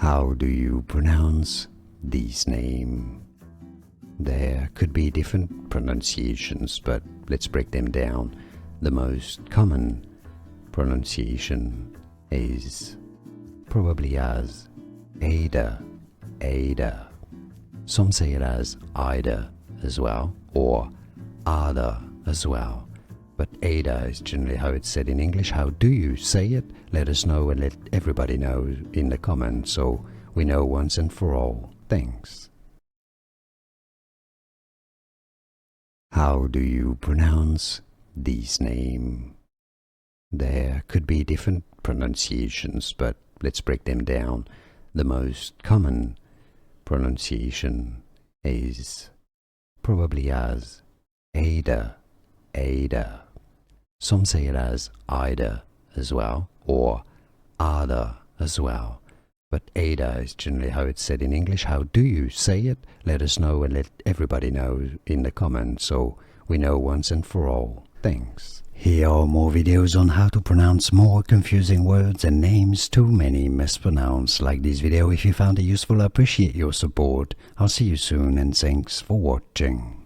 How do you pronounce this name? There could be different pronunciations, but let's break them down. The most common pronunciation is probably as Ada, Ada. Some say it as Ida as well, or Ada as well. But Ada is generally how it's said in English. How do you say it? Let us know and let everybody know in the comments so we know once and for all. Thanks. How do you pronounce this name? There could be different pronunciations, but let's break them down. The most common pronunciation is probably as Ada, Ada. Some say it as Ida as well, or Ada as well. But Ada is generally how it's said in English. How do you say it? Let us know and let everybody know in the comments so we know once and for all. Thanks. Here are more videos on how to pronounce more confusing words and names too many mispronounced. Like this video if you found it useful. I appreciate your support. I'll see you soon and thanks for watching.